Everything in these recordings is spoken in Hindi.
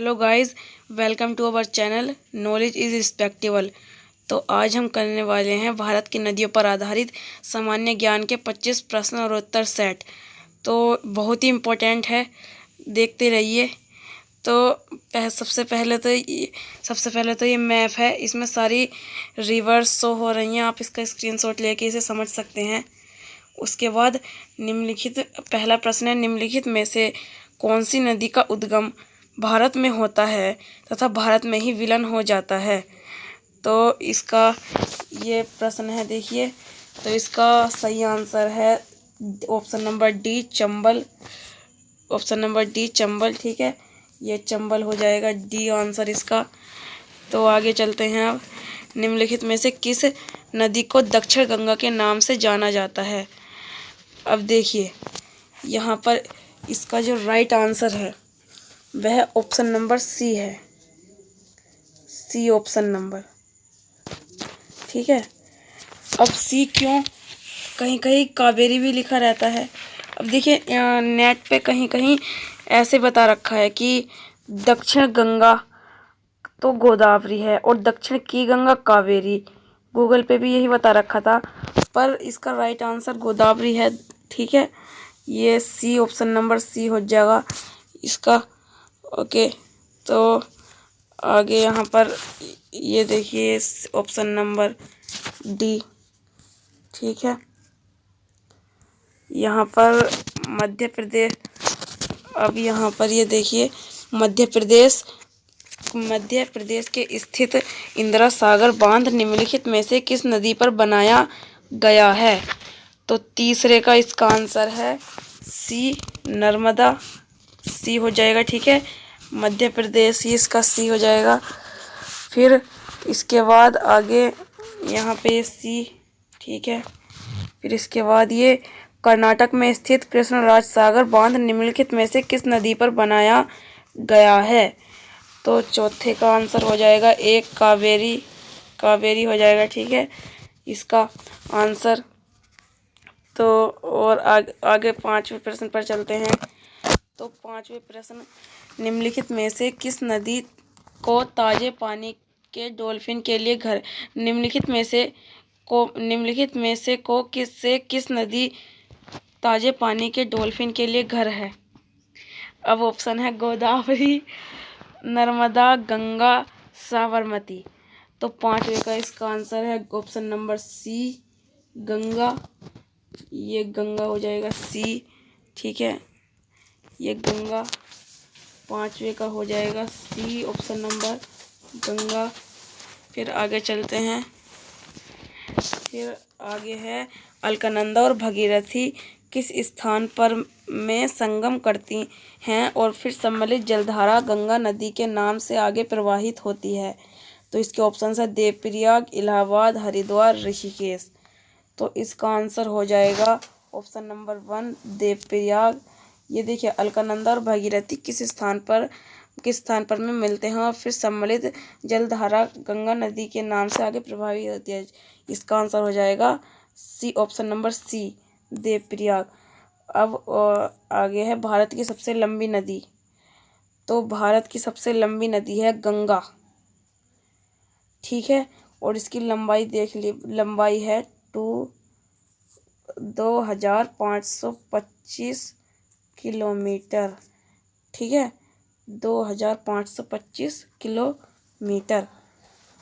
Hello guys, welcome to our channel knowledge is respectable. तो आज हम करने वाले हैं भारत की नदियों पर आधारित सामान्य ज्ञान के 25 प्रश्न और उत्तर सेट। तो बहुत ही इम्पोर्टेंट है, देखते रहिए। तो सबसे पहले तो ये मैप है, इसमें सारी रिवर्स शो हो रही हैं। आप इसका स्क्रीनशॉट लेके इसे समझ सकते हैं। उसके बाद पहला प्रश्न है, निम्नलिखित में से कौन सी नदी का उद्गम भारत में होता है तथा भारत में ही विलीन हो जाता है। तो इसका ये प्रश्न है, देखिए। तो इसका सही आंसर है option number D, Chambal. Option number D, Chambal. ठीक है, ये चंबल हो जाएगा डी आंसर इसका। तो आगे चलते हैं। अब निम्नलिखित में से किस नदी को दक्षिण गंगा के नाम से जाना जाता है। अब देखिए, यहाँ पर इसका जो राइट आंसर है वह ऑप्शन नंबर सी है। सी ऑप्शन नंबर, ठीक है। अब सी क्यों, कहीं कहीं कावेरी भी लिखा रहता है। अब देखिए, नेट पे कहीं कहीं ऐसे बता रखा है कि दक्षिण गंगा तो गोदावरी है और दक्षिण की गंगा कावेरी। गूगल पे भी यही बता रखा था, पर इसका राइट आंसर गोदावरी है। ठीक है, ये सी ऑप्शन नंबर सी हो जाएगा इसका। ओके, तो आगे यहाँ पर ये देखिए ऑप्शन नंबर डी। ठीक है, यहाँ पर मध्य प्रदेश। अब यहाँ पर ये देखिए, मध्य प्रदेश के स्थित इंदिरा सागर बांध निम्नलिखित में से किस नदी पर बनाया गया है। तो तीसरे का इसका आंसर है सी, नर्मदा। सी हो जाएगा। ठीक है, मध्य प्रदेश, ये इसका सी हो जाएगा। फिर इसके बाद आगे यहाँ पे सी। ठीक है, फिर इसके बाद ये कर्नाटक में स्थित कृष्णराज सागर बांध निम्नलिखित में से किस नदी पर बनाया गया है। तो चौथे का आंसर हो जाएगा एक, कावेरी। कावेरी हो जाएगा। ठीक है, इसका आंसर। तो और आगे पांचवें प्रश्न पर चलते हैं। तो पांचवें प्रश्न, निम्नलिखित में से किस नदी को ताजे पानी के डॉल्फिन के लिए घर निम्नलिखित में से किस नदी ताजे पानी के डॉल्फिन के लिए घर है। अब ऑप्शन है गोदावरी, नर्मदा, गंगा, साबरमती। तो पांचवे का इसका आंसर है ऑप्शन नंबर सी, गंगा। ये गंगा हो जाएगा सी। ठीक है, ये गंगा पांचवे का हो जाएगा सी ऑप्शन नंबर, गंगा। फिर आगे चलते हैं। फिर आगे है, अलकनंदा और भगीरथी किस स्थान पर में संगम करती हैं और फिर सम्मिलित जलधारा गंगा नदी के नाम से आगे प्रवाहित होती है। तो इसके ऑप्शन है देवप्रयाग, इलाहाबाद, हरिद्वार, ऋषिकेश। तो इसका आंसर हो जाएगा ऑप्शन नंबर 1, देवप्रयाग। ये देखिए, अलकनंदा और भगीरथी किस स्थान पर में मिलते हैं और फिर सम्मिलित जलधारा गंगा नदी के नाम से आगे प्रभावित होती है। इसका आंसर हो जाएगा C option number C, Devprayag. अब आगे है भारत की सबसे लंबी नदी। तो भारत की सबसे लंबी नदी है गंगा। ठीक है, और इसकी लंबाई देख ली, लंबाई है 2525 किलोमीटर। ठीक है, 2525 किलोमीटर।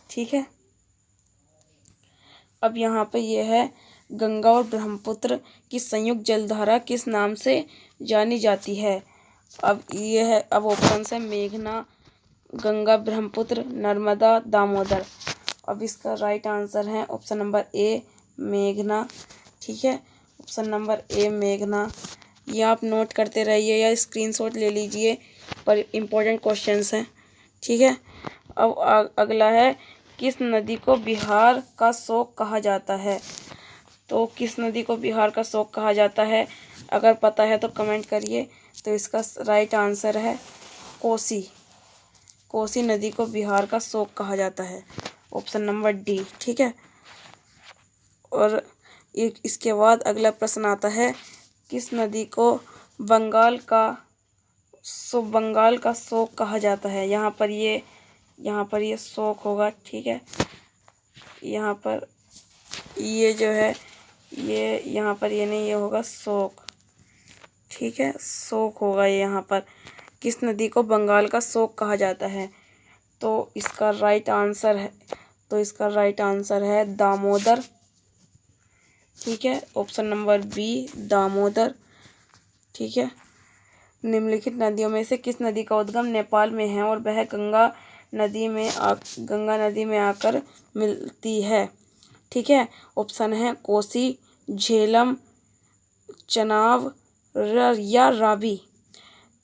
ठीक है, अब यहाँ पे ये है, गंगा और ब्रह्मपुत्र की संयुक्त जलधारा किस नाम से जानी जाती है। अब ये है, अब ऑप्शन है मेघना, गंगा, ब्रह्मपुत्र, नर्मदा, दामोदर। अब इसका राइट आंसर है ऑप्शन नंबर ए, मेघना। ठीक है, ऑप्शन नंबर ए, मेघना। ये आप नोट करते रहिए या स्क्रीनशॉट ले लीजिए, पर इम्पोर्टेंट क्वेश्चंस हैं। ठीक है, अब अगला है, किस नदी को बिहार का शोक कहा जाता है। तो किस नदी को बिहार का शोक कहा जाता है, अगर पता है तो कमेंट करिए। तो इसका राइट आंसर है कोसी। कोसी नदी को बिहार का शोक कहा जाता है, ऑप्शन नंबर डी। ठीक है, और इसके बाद अगला प्रश्न आता है, किस नदी को बंगाल का सो बंगाल का शोक कहा जाता है। यहाँ पर ये शोक होगा, ठीक है। यहाँ पर ये जो है ये यहाँ पर ये नहीं, ये होगा शोक, ठीक है। शोक होगा ये यहाँ पर। किस नदी को बंगाल का शोक कहा जाता है? तो इसका राइट आंसर है दामोदर, ठीक है। ऑप्शन नंबर बी दामोदर, ठीक है। निम्नलिखित नदियों में से किस नदी का उद्गम नेपाल में है और वह गंगा नदी में आकर मिलती है? ठीक है। ऑप्शन है कोसी, झेलम, चनाब या रावी।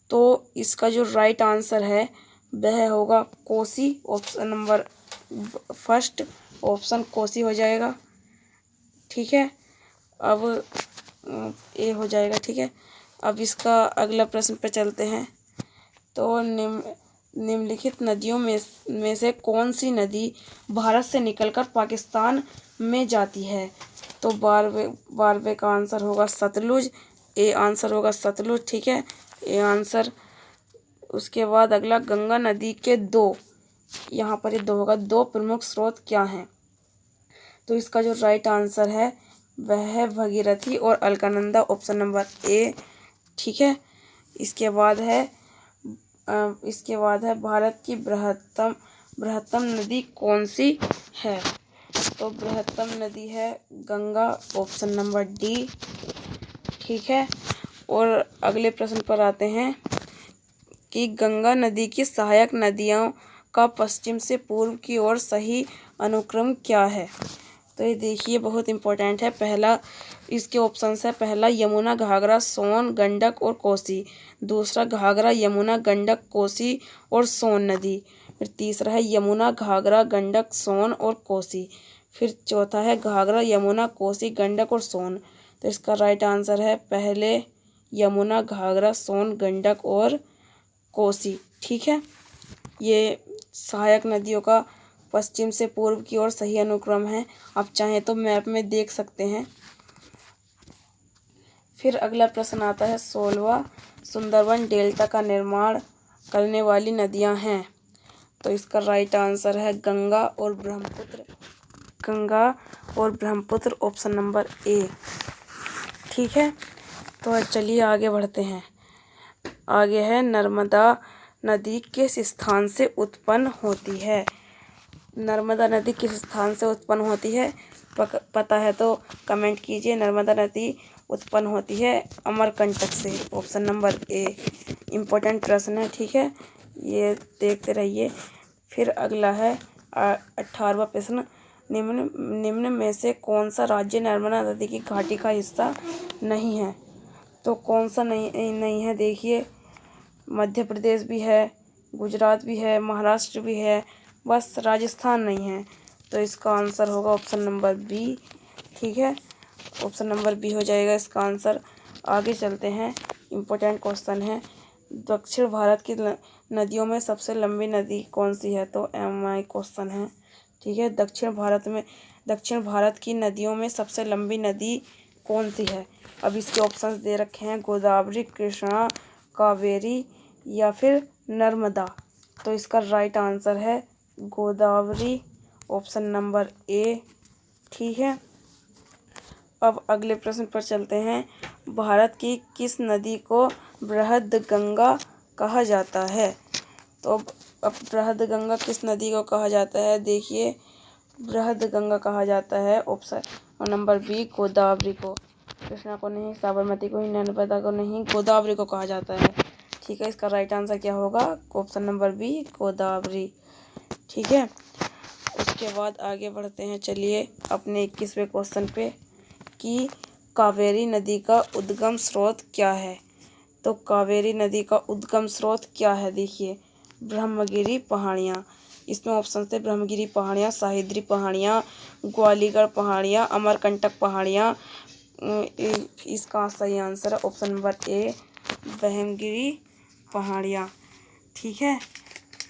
तो इसका जो राइट आंसर है वह होगा Kosi. Option number first option Kosi हो जाएगा, ठीक है। अब ये हो जाएगा, ठीक है। अब इसका अगला प्रश्न पे चलते हैं। तो निम्नलिखित नदियों में से कौन सी नदी भारत से निकलकर पाकिस्तान में जाती है? तो बारहवें का आंसर होगा सतलुज। ए आंसर होगा सतलुज, ठीक है। A answer. उसके बाद अगला, गंगा नदी के यहाँ पर ये दो होगा, दो प्रमुख स्रोत क्या हैं? तो इसका जो राइट आंसर है वह है भगीरथी और अलकनंदा। ऑप्शन नंबर ए, ठीक है। इसके बाद है भारत की बृहत्तम नदी कौन सी है? तो बृहत्तम नदी है गंगा। ऑप्शन नंबर डी, ठीक है। और अगले प्रश्न पर आते हैं कि गंगा नदी की सहायक नदियों का पश्चिम से पूर्व की ओर सही अनुक्रम क्या है? तो ये देखिए बहुत इम्पोर्टेंट है। पहला इसके ऑप्शंस है, पहला यमुना, घाघरा, सोन, गंडक और कोसी। दूसरा घाघरा, यमुना, गंडक, कोसी और सोन नदी। फिर तीसरा है यमुना, घाघरा, गंडक, सोन और कोसी। फिर चौथा है घाघरा, यमुना, कोसी, गंडक और सोन। तो इसका राइट आंसर है पहले यमुना, घाघरा, सोन, गंडक और कोसी, ठीक है। ये सहायक नदियों का पश्चिम से पूर्व की ओर सही अनुक्रम है। आप चाहें तो मैप में देख सकते हैं। फिर अगला प्रश्न आता है 16वां, सुंदरबन डेल्टा का निर्माण करने वाली नदियां हैं। तो इसका राइट आंसर है गंगा और ब्रह्मपुत्र। ऑप्शन नंबर ए, ठीक है। तो चलिए आगे बढ़ते हैं। आगे है नर्मदा नदी किस स्थान से उत्पन्न होती है? नर्मदा नदी किस स्थान से उत्पन्न होती है? पता है तो कमेंट कीजिए। नर्मदा नदी उत्पन्न होती है अमरकंटक से। ऑप्शन नंबर ए, इम्पोर्टेंट प्रश्न है, ठीक है। ये देखते रहिए। फिर अगला है 18वां प्रश्न, निम्न में से कौन सा राज्य नर्मदा नदी की घाटी का हिस्सा नहीं है? तो कौन सा नहीं है? देखिए, मध्य प्रदेश भी है, गुजरात भी है, महाराष्ट्र भी है, बस राजस्थान नहीं है। तो इसका आंसर होगा ऑप्शन नंबर बी, ठीक है। ऑप्शन नंबर बी हो जाएगा इसका आंसर। आगे चलते हैं। इम्पोर्टेंट क्वेश्चन है, दक्षिण भारत की नदियों में सबसे लंबी नदी कौन सी है? तो MI क्वेश्चन है, ठीक है। दक्षिण भारत की नदियों में सबसे लंबी नदी कौन सी है? अब इसके ऑप्शंस दे रखे हैं, गोदावरी, कृष्णा, कावेरी या फिर नर्मदा। तो इसका राइट आंसर है गोदावरी। ऑप्शन नंबर ए, ठीक है। अब अगले प्रश्न पर चलते हैं। भारत की किस नदी को बृहद गंगा कहा जाता है? तो अब बृहद गंगा किस नदी को कहा जाता है? देखिए, बृहद गंगा कहा जाता है ऑप्शन नंबर बी, गोदावरी को। कृष्णा को नहीं, साबरमती को नहीं, नर्मदा को नहीं, गोदावरी को कहा जाता है, ठीक है। इसका राइट आंसर क्या होगा? ऑप्शन नंबर बी, गोदावरी, ठीक है। उसके बाद आगे बढ़ते हैं। चलिए अपने 21वें क्वेश्चन पे कि कावेरी नदी का उद्गम स्रोत क्या है? तो कावेरी नदी का उद्गम स्रोत क्या है? देखिए, ब्रह्मगिरी पहाड़ियाँ। इसमें ऑप्शन थे ब्रह्मगिरी पहाड़ियाँ, सह्याद्री पहाड़ियाँ, ग्वालियर पहाड़ियाँ, अमरकंटक पहाड़ियाँ। इसका सही आंसर है ऑप्शन नंबर ए, ब्रह्मगिरी पहाड़ियाँ, ठीक है।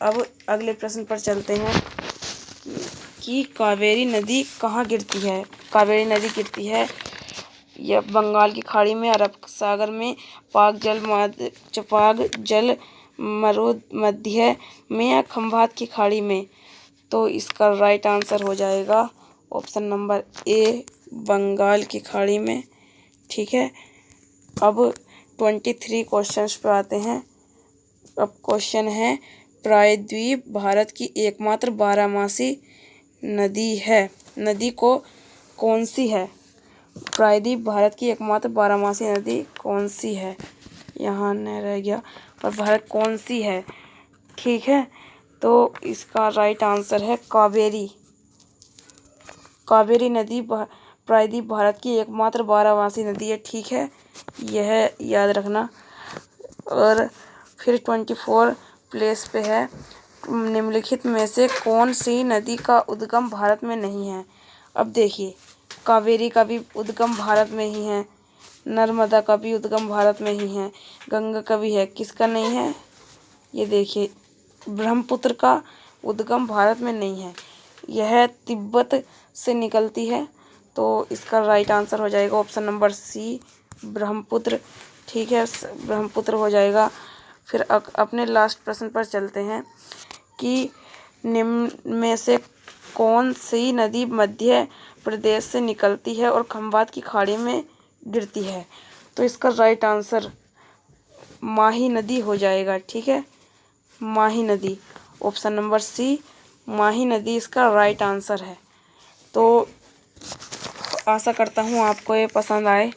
अब अगले प्रश्न पर चलते हैं कि कावेरी नदी कहाँ गिरती है? कावेरी नदी गिरती है यह बंगाल की खाड़ी में, अरब सागर में, पाक जल मरुद मध्य में या खंभात की खाड़ी में। तो इसका राइट आंसर हो जाएगा ऑप्शन नंबर ए, बंगाल की खाड़ी में। ठीक है, अब 23 क्वेश्चंस पे आते हैं। अब क्वेश्चन है, प्रायद्वीप भारत की एकमात्र बारहमासी नदी है, नदी को कौन सी है? प्रायद्वीप भारत की एकमात्र बारहमासी नदी कौन सी है? यहाँ न रह गया, पर भारत कौन सी है? ठीक है, तो इसका राइट आंसर है कावेरी। कावेरी नदी प्रायद्वीप भारत की एकमात्र बारहमासी नदी है। ठीक है, यह याद रखना। और फिर 24 प्लेस पे है, निम्नलिखित में से कौन सी नदी का उद्गम भारत में नहीं है? अब देखिए, कावेरी का भी उद्गम भारत में ही है, नर्मदा का भी उद्गम भारत में ही है, गंगा का भी है, किसका नहीं है? ये देखिए, ब्रह्मपुत्र का उद्गम भारत में नहीं है, यह तिब्बत से निकलती है। तो इसका राइट आंसर हो जाएगा ऑप्शन नंबर सी, ब्रह्मपुत्र। ठीक है, ब्रह्मपुत्र हो जाएगा। फिर अपने लास्ट प्रश्न पर चलते हैं कि निम्न में से कौन सी नदी मध्य प्रदेश से निकलती है और खंभात की खाड़ी में गिरती है? तो इसका राइट आंसर माही नदी हो जाएगा। ठीक है, माही नदी, ऑप्शन नंबर सी, माही नदी इसका राइट आंसर है। तो आशा करता हूँ आपको ये पसंद आए।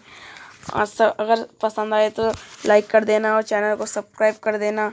अगर पसंद आए तो लाइक कर देना और चैनल को सब्सक्राइब कर देना।